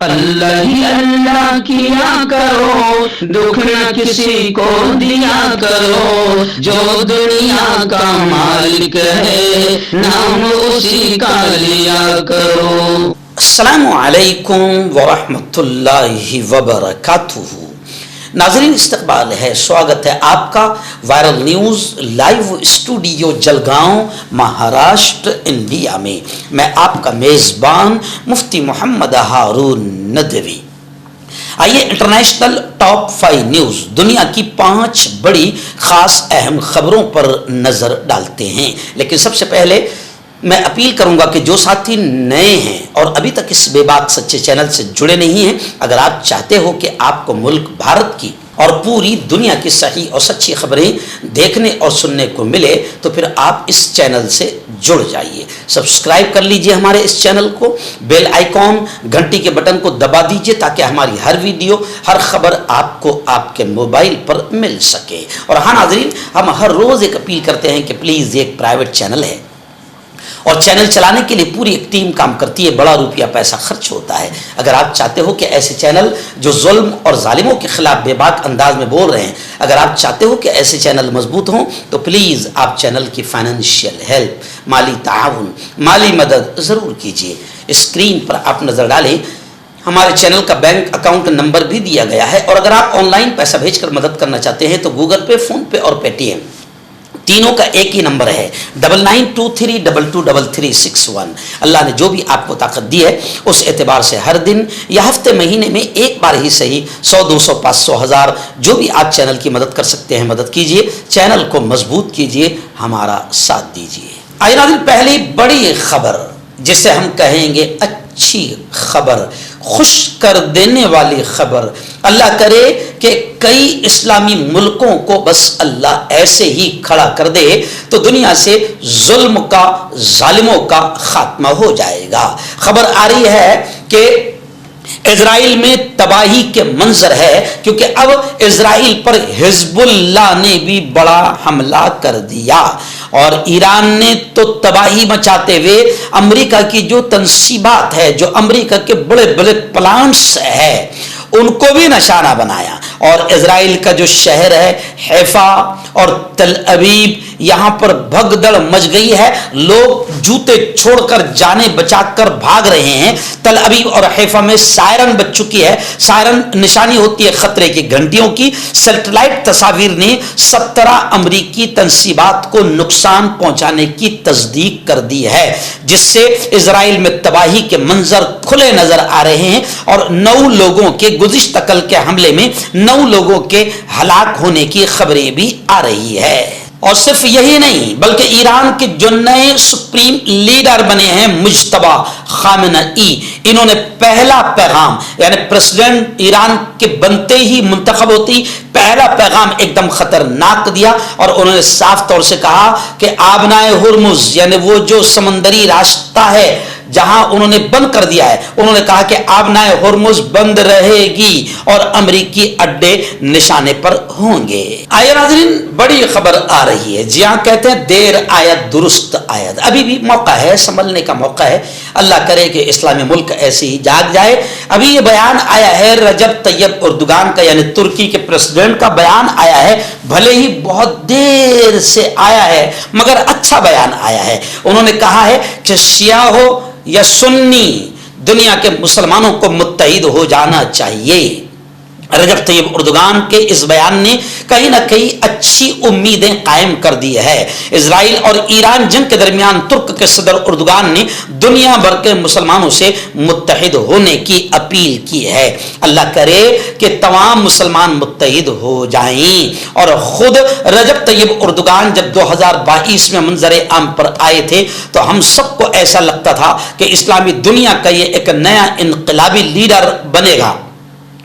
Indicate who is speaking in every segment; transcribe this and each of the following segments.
Speaker 1: اللہ ہی اللہ کیا کرو، دکھ نہ کسی کو دیا کرو، جو دنیا کا مالک ہے نام اسی کا لیا کرو۔
Speaker 2: السلام علیکم ورحمۃ اللہ وبرکاتہ۔ ناظرین، استقبال ہے، سواگت ہے آپ کا viral news live studio Jalgaon, Maharashtra, India میں۔ میں آپ کا میزبان مفتی محمد ہارون ندوی۔ آئیے انٹرنیشنل ٹاپ 5 نیوز، دنیا کی 5 بڑی خاص اہم خبروں پر نظر ڈالتے ہیں۔ لیکن سب سے پہلے میں اپیل کروں گا کہ جو ساتھی نئے ہیں اور ابھی تک اس بے بات سچے چینل سے جڑے نہیں ہیں، اگر آپ چاہتے ہو کہ آپ کو ملک بھارت کی اور پوری دنیا کی صحیح اور سچی خبریں دیکھنے اور سننے کو ملے تو پھر آپ اس چینل سے جڑ جائیے۔ سبسکرائب کر لیجئے ہمارے اس چینل کو، بیل آئیکن گھنٹی کے بٹن کو دبا دیجئے تاکہ ہماری ہر ویڈیو، ہر خبر آپ کو آپ کے موبائل پر مل سکے۔ اور ہاں ناظرین، ہم ہر روز ایک اپیل کرتے ہیں کہ پلیز یہ ایک پرائیویٹ چینل ہے اور چینل چلانے کے لیے پوری ایک ٹیم کام کرتی ہے، بڑا روپیہ پیسہ خرچ ہوتا ہے۔ اگر آپ چاہتے ہو کہ ایسے چینل جو ظلم اور ظالموں کے خلاف بے باک انداز میں بول رہے ہیں، اگر آپ چاہتے ہو کہ ایسے چینل مضبوط ہوں تو پلیز آپ چینل کی فائنینشیل ہیلپ، مالی تعاون، مالی مدد ضرور کیجیے۔ اسکرین پر آپ نظر ڈالیں، ہمارے چینل کا بینک اکاؤنٹ نمبر بھی دیا گیا ہے، اور اگر آپ آن لائن پیسہ بھیج کر مدد کرنا چاہتے ہیں تو گوگل پے، فون پے اور پے ٹی ایم تینوں کا ایک ہی نمبر ہے، 9923223361۔ اللہ نے جو بھی آپ کو طاقت دی ہے اس اعتبار سے ہر دن یا ہفتے مہینے میں ایک بار ہی صحیح 100 200 500 1000 جو بھی آپ چینل کی مدد کر سکتے ہیں مدد کیجئے، چینل کو مضبوط کیجئے، ہمارا ساتھ دیجئے۔ آئیے ناظرین، پہلی بڑی خبر جسے ہم کہیں گے اچھی خبر، خوش کر دینے والی خبر، اللہ کرے کہ کئی اسلامی ملکوں کو بس اللہ ایسے ہی کھڑا کر دے تو دنیا سے ظلم کا، ظالموں کا خاتمہ ہو جائے گا۔ خبر آ رہی ہے کہ اسرائیل میں تباہی کے منظر ہے، کیونکہ اب اسرائیل پر حزب اللہ نے بھی بڑا حملہ کر دیا، اور ایران نے تو تباہی مچاتے ہوئے امریکہ کی جو تنصیبات ہے، جو امریکہ کے بڑے بڑے پلانٹس ہے، ان کو بھی نشانہ بنایا۔ اور اسرائیل کا جو شہر ہے حیفا اور تل ابیب، یہاں پر بھگدڑ مچ گئی ہے، لوگ جوتے چھوڑ کر جانیں بچا کر بھاگ رہے ہیں۔ تل ابیب اور حیفا میں سائرن بج چکی ہے، سائرن نشانی ہوتی ہے خطرے کی گھنٹیوں کی۔ سیٹلائٹ تصاویر نے 17 امریکی تنصیبات کو نقصان پہنچانے کی تصدیق کر دی ہے، جس سے اسرائیل میں تباہی کے منظر کھلے نظر آ رہے ہیں، اور 9 لوگوں کے گزشتہ کل کے حملے میں 9 لوگوں کے ہلاک ہونے کی خبریں بھی آ رہی ہے۔ اور صرف یہی نہیں بلکہ ایران کے جو نئے سپریم لیڈر بنے ہیں مجتبی خامنئی، انہوں نے پہلا پیغام، یعنی پریزیڈنٹ ایران کے بنتے ہی منتخب ہوتی پہلا پیغام ایک دم خطرناک دیا، اور انہوں نے صاف طور سے کہا کہ آبنائے ہرمز، یعنی وہ جو سمندری راستہ ہے جہاں انہوں نے بند کر دیا ہے، انہوں نے کہا کہ آبنائے ہرمز بند رہے گی اور امریکی اڈے نشانے پر ہوں گے۔ آئے ناظرین، بڑی خبر آ رہی ہے، جی ہاں، کہتے ہیں دیر آیت درست آیت، ابھی بھی موقع ہے، سنبھلنے کا موقع ہے۔ اللہ کرے کہ اسلامی ملک ایسے ہی جاگ جائے۔ ابھی یہ بیان آیا ہے رجب طیب اردگان کا، یعنی ترکی کے پریزیڈنٹ کا بیان آیا ہے، بھلے ہی بہت دیر سے آیا ہے مگر اچھا بیان آیا ہے۔ انہوں نے کہا ہے کہ شیعہ ہو یا سنی، دنیا کے مسلمانوں کو متحد ہو جانا چاہیے۔ رجب طیب اردگان کے اس بیان نے کہیں نہ کہیں اچھی امیدیں قائم کر دی ہے۔ اسرائیل اور ایران جنگ کے درمیان ترک کے صدر اردگان نے دنیا بھر کے مسلمانوں سے متحد ہونے کی اپیل کی ہے۔ اللہ کرے کہ تمام مسلمان متحد ہو جائیں۔ اور خود رجب طیب اردگان جب 2022 میں منظر عام پر آئے تھے تو ہم سب کو ایسا لگتا تھا کہ اسلامی دنیا کا یہ ایک نیا انقلابی لیڈر بنے گا،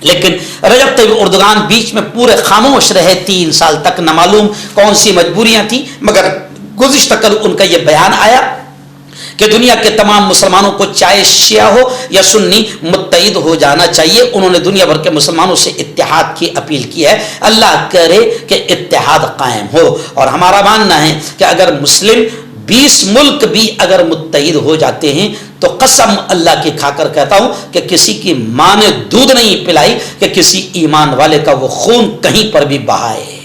Speaker 2: لیکن رجب طیب اردگان بیچ میں پورے خاموش رہے 3 سال تک، نہ معلوم کون سی مجبوریاں تھیں، مگر گزشتہ کل ان کا یہ بیان آیا کہ دنیا کے تمام مسلمانوں کو چاہے شیعہ ہو یا سنی متحد ہو جانا چاہیے۔ انہوں نے دنیا بھر کے مسلمانوں سے اتحاد کی اپیل کی ہے۔ اللہ کرے کہ اتحاد قائم ہو، اور ہمارا ماننا ہے کہ اگر مسلم 20 ملک بھی اگر متحد ہو جاتے ہیں تو قسم اللہ کی کھا کر کہتا ہوں کہ کسی کی ماں نے دودھ نہیں پلائی کہ کسی ایمان والے کا وہ خون کہیں پر بھی بہائے۔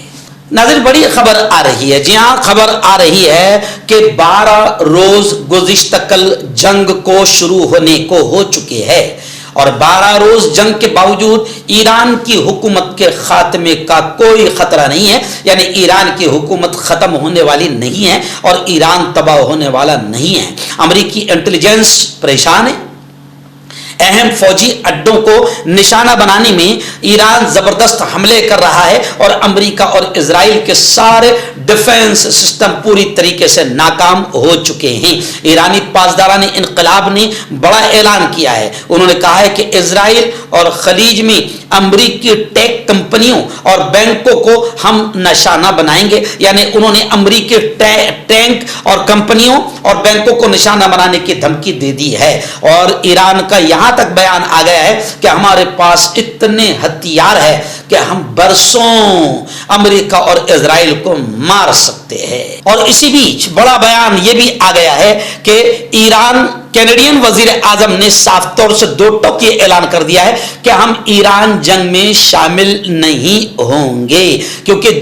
Speaker 2: ناظرین بڑی خبر آ رہی ہے، جی ہاں خبر آ رہی ہے کہ 12 روز گزشتہ کل جنگ کو شروع ہونے کو ہو چکے ہیں، اور 12 روز جنگ کے باوجود ایران کی حکومت کے خاتمے کا کوئی خطرہ نہیں ہے، یعنی ایران کی حکومت ختم ہونے والی نہیں ہے اور ایران تباہ ہونے والا نہیں ہے۔ امریکی انٹیلیجنس پریشان ہے، اہم فوجی اڈوں کو نشانہ بنانے میں ایران زبردست حملے کر رہا ہے، اور امریکہ اور اسرائیل کے سارے ڈیفنس سسٹم پوری طریقے سے ناکام ہو چکے ہیں۔ ایرانی پاسداران انقلاب نے بڑا اعلان کیا ہے، انہوں نے کہا ہے کہ اسرائیل اور خلیج میں امریکی ٹیک کمپنیوں اور بینکوں کو ہم نشانہ بنائیں گے، یعنی انہوں نے امریکی ٹینک اور کمپنیوں اور بینکوں کو نشانہ بنانے کی دھمکی دے دی ہے، اور ایران کا یہاں تک بیان آ گیا ہے کہ ہمارے پاس اتنے ہتھیار ہے کہ ہم برسوں امریکہ اور اسرائیل کو مار سکتے ہیں۔ اور اسی بیچ بڑا بیان یہ بھی آ گیا ہے کہ ایران کینیڈین وزیر اعظم نے صاف طور سے دو ٹوک یہ اعلان کر دیا ہے کہ ہم ایران جنگ میں شامل نہیں ہوں گے، کیونکہ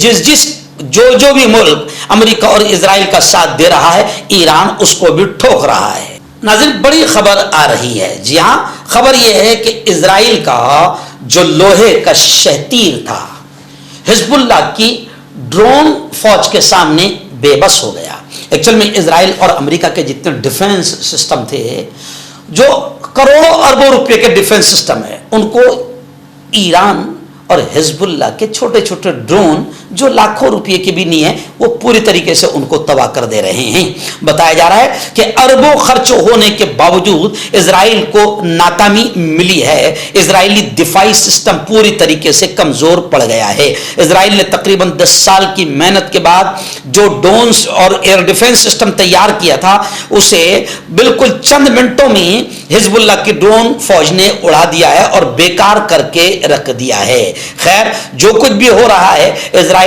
Speaker 2: جو بھی ملک امریکہ اور اسرائیل کا ساتھ دے رہا ہے ایران اس کو بھی ٹھوک رہا ہے۔ ناظرین بڑی خبر آ رہی ہے، جی ہاں خبر یہ ہے کہ اسرائیل کا جو لوہے کا شہتیر تھا حزب اللہ کی ڈرون فوج کے سامنے بے بس ہو گیا۔ ایکچوئل میں اسرائیل اور امریکہ کے جتنے ڈیفنس سسٹم تھے، جو کروڑوں اربوں روپے کے ڈیفنس سسٹم ہے، ان کو ایران اور حزب اللہ کے چھوٹے چھوٹے ڈرون جو لاکھوں روپے کے بھی نہیں ہیں وہ پوری طریقے سے ان کو تباہ کر دے رہے ہیں۔ بتایا جا رہا ہے کہ اربوں خرچ ہونے کے باوجود اسرائیل کو ناکامی ملی ہے، اسرائیلی دفاعی سسٹم پوری طریقے سے کمزور پڑ گیا ہے۔ اسرائیل نے تقریباً 10 سال کی محنت کے بعد جو ڈرونز اور ایئر ڈیفنس سسٹم تیار کیا تھا اسے بالکل چند منٹوں میں حزب اللہ کی ڈرون فوج نے اڑا دیا ہے اور بیکار کر کے رکھ دیا ہے۔ خیر جو کچھ بھی ہو رہا ہے اسرائیل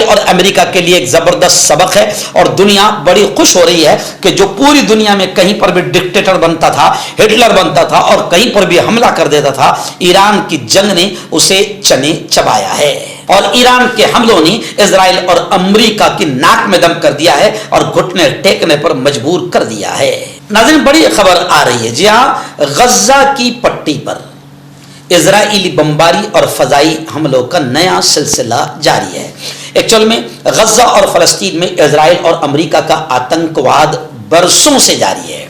Speaker 2: اور امریکہ کے لیے ایک زبردست سبق ہے، اور دنیا بڑی خوش ہو رہی ہے کہ جو پوری دنیا میں کہیں پر بھی ڈکٹیٹر بنتا تھا، ہٹلر بنتا تھا اور کہیں پر بھی حملہ کر دیتا تھا، ایران کی جنگ نے اسے چنے چبایا ہے، اور ایران کے حملوں نے اسرائیل اور امریکہ کی ناک میں دم کر دیا ہے اور گھٹنے ٹیکنے پر مجبور کر دیا ہے۔ ناظرین بڑی خبر آ رہی ہے، جی ہاں غزہ کی پٹی پر اسرائیلی بمباری اور فضائی حملوں کا نیا سلسلہ جاری ہے۔ ایکچوئل میں غزہ اور فلسطین میں اسرائیل اور امریکہ کا آتنکواد برسوں سے جاری ہے،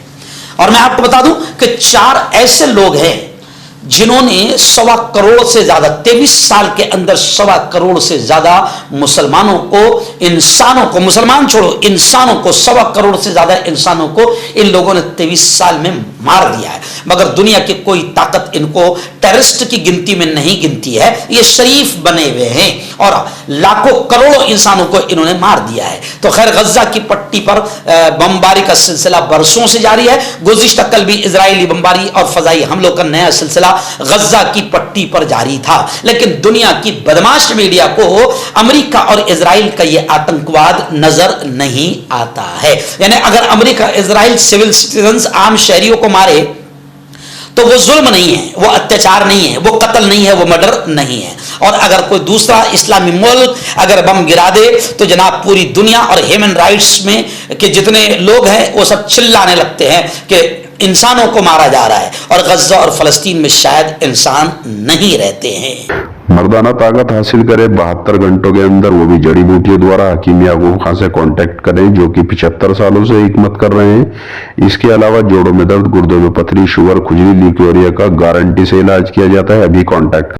Speaker 2: اور میں آپ کو بتا دوں کہ 4 ایسے لوگ ہیں جنہوں نے 1.25 کروڑ سے زیادہ 23 سال کے اندر 1.25 کروڑ سے زیادہ مسلمانوں کو، انسانوں کو، مسلمان چھوڑو انسانوں کو، 1.25 کروڑ سے زیادہ انسانوں کو ان لوگوں نے 23 سال میں مار دیا ہے، مگر دنیا کی کوئی طاقت ان کو ٹیررسٹ کی گنتی میں نہیں گنتی ہے، یہ شریف بنے ہوئے ہیں اور لاکھوں کروڑوں انسانوں کو انہوں نے مار دیا ہے۔ تو خیر غزہ کی پٹی پر بمباری کا سلسلہ برسوں سے جاری ہے، گزشتہ کل بھی اسرائیلی بمباری اور فضائی حملوں کا نیا سلسلہ غزہ کی پٹی پر جاری تھا، لیکن دنیا کی بدماش میڈیا کو امریکہ اور اسرائیل کا یہ آتنکواد نظر نہیں آتا ہے۔ یعنی اگر امریکہ اسرائیل سول سٹیزنز عام شہریوں کو مارے تو وہ ظلم نہیں ہے، وہ اتیاچار نہیں ہے، وہ قتل نہیں ہے، وہ مرڈر نہیں ہے، اور اگر کوئی دوسرا اسلامی ملک اگر بم گرا دے تو جناب پوری دنیا اور ہیومن رائٹس میں کہ جتنے لوگ ہیں وہ سب چلانے لگتے ہیں کہ انسانوں کو مارا جا رہا ہے، اور غزہ اور فلسطین میں شاید انسان نہیں رہتے ہیں۔
Speaker 3: مردانہ طاقت حاصل کرے 72 گھنٹوں کے اندر، وہ بھی جڑی بوٹیوں دوارا حکیم یعقوب خان سے کانٹیکٹ کریں جو کہ 75 سالوں سے حکمت کر رہے ہیں۔ اس کے علاوہ جوڑوں میں درد، گردوں میں پتھری، شوگر، کھجلی، لیکوریا کا گارنٹی سے علاج کیا جاتا ہے، ابھی کانٹیکٹ